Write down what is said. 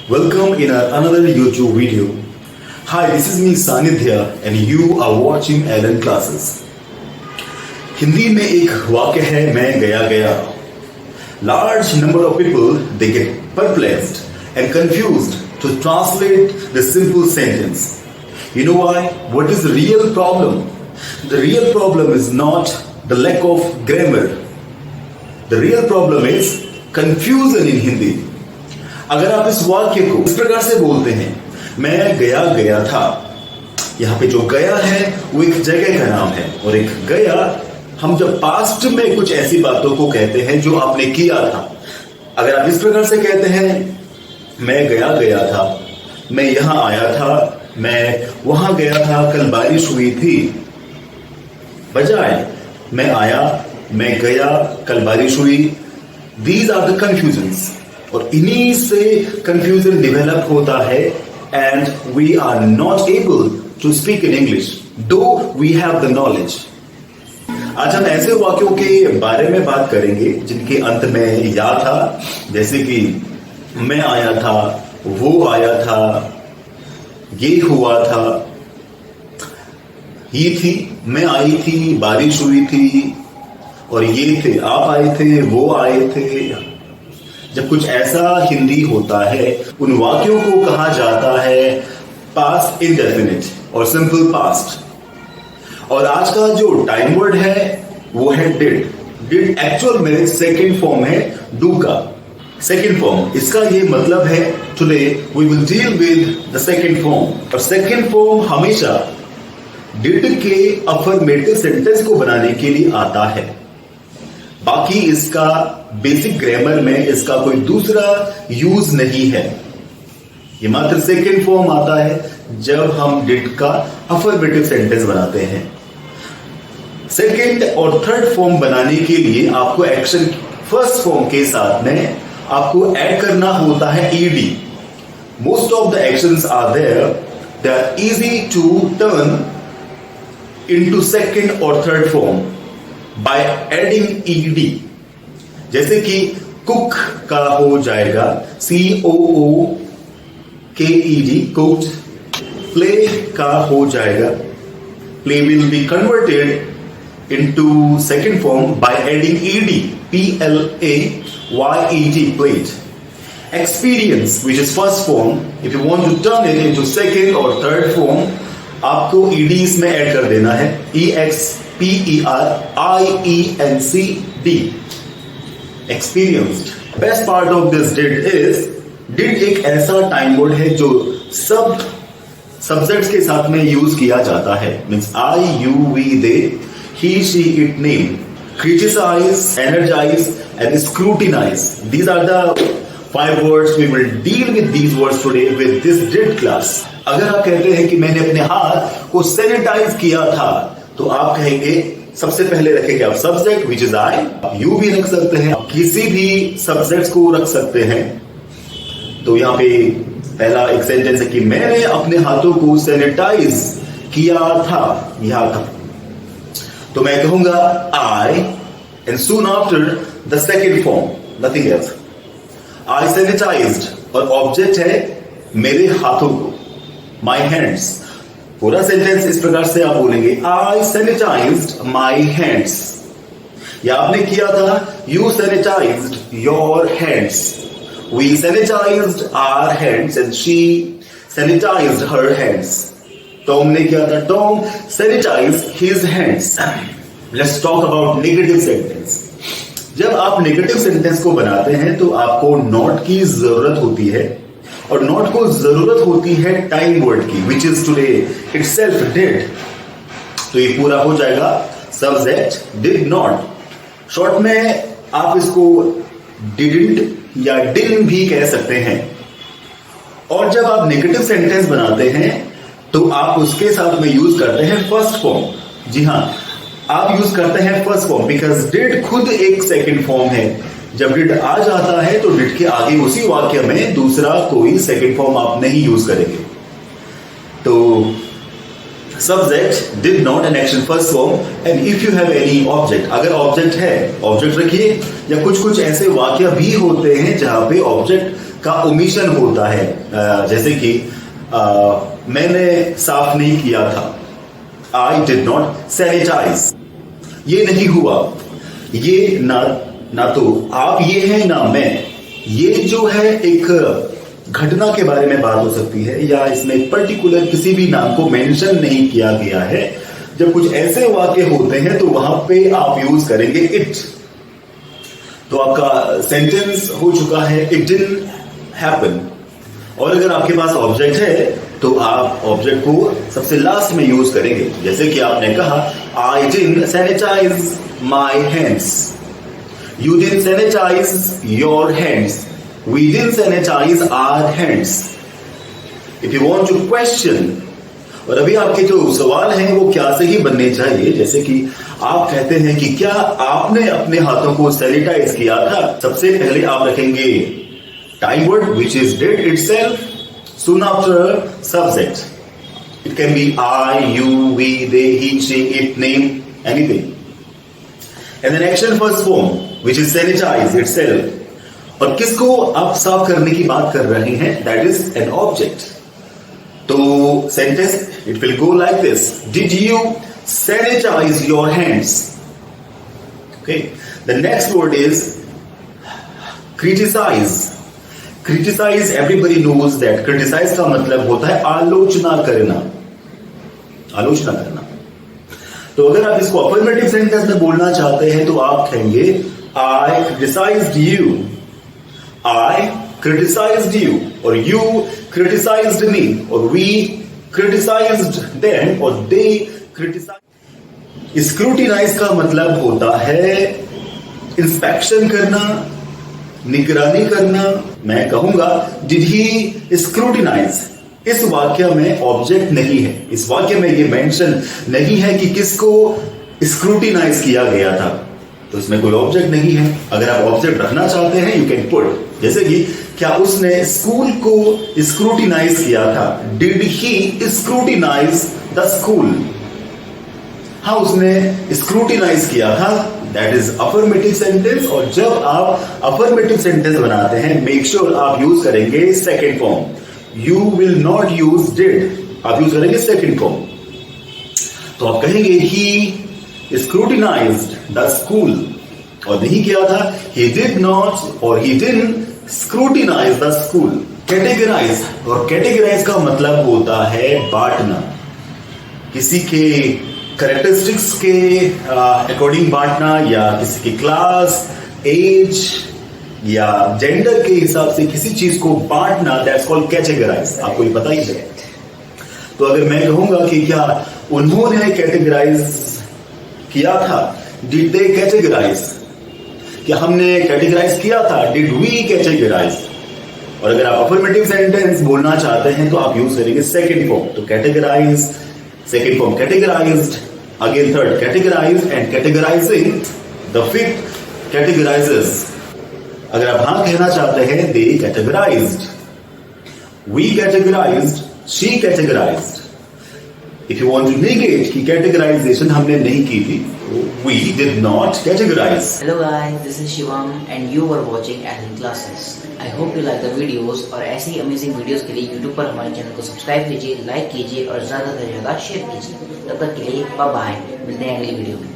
Welcome in another YouTube video. Hi, this is me Sanidhya and you are watching Alan Classes. Hindi में एक वाक्य है मैं गया गया. Large number of people they get perplexed and confused to translate the simple sentence. You know why? What is the real problem? The real problem is not the lack of grammar. The real problem is confusion in Hindi. अगर आप इस वाक्य को इस प्रकार से बोलते हैं मैं गया गया था, यहाँ पे जो गया है वो एक जगह का नाम है और एक गया हम जब पास्ट में कुछ ऐसी बातों को कहते हैं जो आपने किया था. अगर आप इस प्रकार से कहते हैं मैं गया गया था, मैं यहां आया था, मैं वहां गया था, कल बारिश हुई थी, बजाय मैं आया, मैं गया, कल बारिश हुई. दीज आर द कंफ्यूजन्स और इन्हीं से कंफ्यूजन डेवलप होता है and we are not able to speak in English though we have the knowledge. आज हम ऐसे वाक्यों के बारे में बात करेंगे जिनके अंत में या था, जैसे कि मैं आया था, वो आया था, ये हुआ था, ये थी, मैं आई थी, बारिश हुई थी, और ये थे, आप आए थे, वो आए थे. जब कुछ ऐसा हिंदी होता है उन वाक्यों को कहा जाता है पास्ट इंडेफिनिट और सिंपल पास्ट. और आज का जो टाइम वर्ड है वो है डिड. डिड एक्चुअल में सेकेंड फॉर्म है डू का. सेकेंड फॉर्म इसका ये मतलब है today we will deal with the second form. और सेकेंड फॉर्म हमेशा डिड के अफर्मेटिव सेंटेंस को बनाने के लिए आता है. बाकी इसका बेसिक ग्रामर में इसका कोई दूसरा यूज नहीं है. ये मात्र सेकेंड फॉर्म आता है जब हम डिड का अफर्मेटिव सेंटेंस बनाते हैं. सेकेंड और थर्ड फॉर्म बनाने के लिए आपको एक्शन फर्स्ट फॉर्म के साथ में आपको ऐड करना होता है ED. Most of the actions are there, they are easy to turn into second और third form by adding ED. जैसे कि कुक का हो जाएगा COOKED कुक्ड. प्ले का हो जाएगा play will be converted into second form by adding E PLAYED played. Experience which is first form, if you want to turn it into second और third form आपको E इसमें add कर देना है. EXPERIENCD experienced. Best part of this did is did एक ऐसा time word है जो सब सब्जेक्ट्स के साथ में यूज किया जाता है. Means I, you, we, they, he, she, it, name. Criticize, energize and scrutinize. These are the 5 words. We will deal with these words today with this did class. अगर आप कहते हैं कि मैंने अपने हाथ को सैनिटाइज किया था तो आप कहेंगे सबसे पहले रखेंगे आप subject which is I. You भी रख सकते हैं, किसी भी सब्जेक्ट को रख सकते हैं. तो यहाँ पे पहला एक सेंटेंस है कि मैंने अपने हाथों को सैनिटाइज किया था. यहां का तो मैं कहूंगा I and soon after the second form nothing else. I sanitised और ऑब्जेक्ट है मेरे हाथों को, माई हैंड्स. पूरा सेंटेंस इस प्रकार से आप बोलेंगे आई सैनिटाइज्ड माई हैंड्स. या आपने किया था you sanitized your hands. We sanitized our hands and she sanitized her hands. Tom ने किया था, Tom sanitized his hands. Let's talk about negative sentence. जब आप नेगेटिव सेंटेंस को बनाते हैं तो आपको नॉट की जरूरत होती है और नॉट को जरूरत होती है टाइम वर्ड की which is today itself did. तो ये पूरा हो जाएगा सब्जेक्ट डिड नॉट. शॉर्ट में आप इसको डिडंट या डिडंट भी कह सकते हैं. और जब आप नेगेटिव सेंटेंस बनाते हैं तो आप उसके साथ में यूज करते हैं फर्स्ट फॉर्म. जी हां, आप यूज करते हैं फर्स्ट फॉर्म बिकॉज डिड खुद एक सेकेंड फॉर्म है. जब डिड आ जाता है तो डिड के आगे उसी वाक्य में दूसरा कोई सेकेंड फॉर्म आप नहीं यूज करेंगे. तो subject did not an action first form and if you have any object. अगर ऑब्जेक्ट है ऑब्जेक्ट रखिए. या कुछ कुछ ऐसे वाक्य भी होते हैं जहां पे ऑब्जेक्ट का ओमिशन होता है। जैसे कि मैंने साफ नहीं किया था, आई डिड नॉट सैनिटाइज। ये नहीं हुआ, ये ना तो आप ये है ना मैं। ये जो है एक घटना के बारे में बात हो सकती है, या इसमें पर्टिकुलर किसी भी नाम को मेंशन नहीं किया गया है। जब कुछ ऐसे वाक्य होते हैं तो वहां पे आप यूज करेंगे इट। तो आपका सेंटेंस हो चुका है इट डिडंट हैपन। और अगर आपके पास ऑब्जेक्ट है तो आप ऑब्जेक्ट को सबसे लास्ट में यूज करेंगे। जैसे कि आपने कहा I didn't sanitize my hands, you didn't sanitize your hands, we didn't sanitize our hands. If you want to question, और अभी आपके जो सवाल हैं वो क्या से ही बनने चाहिए। जैसे कि आप कहते हैं कि क्या आपने अपने हाथों को सैनिटाइज किया था, सबसे पहले आप रखेंगे time word which is did itself, soon after subject. It can be I, you, we, they, he, she, it, name, anything. And then action first form which is sanitize itself. और किसको आप साफ करने की बात कर रहे हैं, that is an object. तो sentence it will go like this: Did you sanitize your hands? Okay. The next word is criticize. Criticize, everybody knows that criticize का मतलब होता है आलोचना करना, आलोचना करना। तो अगर आप इसको अफर्मेटिव सेंटेंस में बोलना चाहते हैं तो आप कहेंगे I criticised you, I criticised you, और यू क्रिटिसाइज्ड मी, और वी क्रिटिसाइज्ड देम, और दे क्रिटिसाइज्ड। स्क्रूटिनाइज का मतलब होता है इंस्पेक्शन करना, निगरानी करना। मैं कहूंगा डिड ही स्क्रूटिनाइज। इस वाक्य में ऑब्जेक्ट नहीं है, इस वाक्य में ये मेंशन नहीं है कि किसको स्क्रूटिनाइज किया गया था, तो इसमें कोई ऑब्जेक्ट नहीं है। अगर आप ऑब्जेक्ट रखना चाहते हैं यू कैन पुट, जैसे कि क्या उसने स्कूल को स्क्रूटिनाइज किया था, did he scrutinise the school. हाँ, उसने स्क्रूटिनाइज किया था, दैट इज अफर्मेटिव सेंटेंस। और जब आप अफर्मेटिव सेंटेंस बनाते हैं मेक श्योर आप यूज करेंगे second form. You will not use did, आप यूज करेंगे सेकेंड फॉर्म। तो आप कहेंगे ही स्क्रूटिनाइज्ड द स्कूल, और नहीं किया था ही डिड नॉट और he didn't scrutinize the school. Categorize, और कैटेगराइज का मतलब होता है बांटना, किसी के कैरेक्टरिस्टिक्स के अकॉर्डिंग बांटना, या किसी की क्लास, एज या जेंडर के हिसाब से किसी चीज को बांटना, दैट्स कॉल्ड कैटेगराइज। आपको ये पता ही है। तो अगर मैं कहूंगा कि क्या उन्होंने कैटेगराइज किया था, डिड दे कैटेगराइज, क्या हमने कैटेगराइज किया था, डिड वी कैटेगराइज। और अगर आप अफर्मेटिव सेंटेंस बोलना चाहते हैं तो आप यूज करेंगे सेकेंड फॉर्म। तो categorise, second form categorized, again third categorize, and categorizing, the fifth categorizes. अगर आप हाँ कहना चाहते हैं they categorized, we categorized, she categorized. If you want to negate कि categorization हमने नहीं की थी, we did not categorize. Hello guys, this is Shivam and you were watching Alan Classes. I hope you like the videos और ऐसी ही amazing videos के लिए YouTube पर हमारे चैनल को सब्सक्राइब कीजिए, लाइक कीजिए और ज़्यादा से ज़्यादा शेयर कीजिए। तब तक के लिए बाय बाय, मिलते हैं अगली वीडियो में।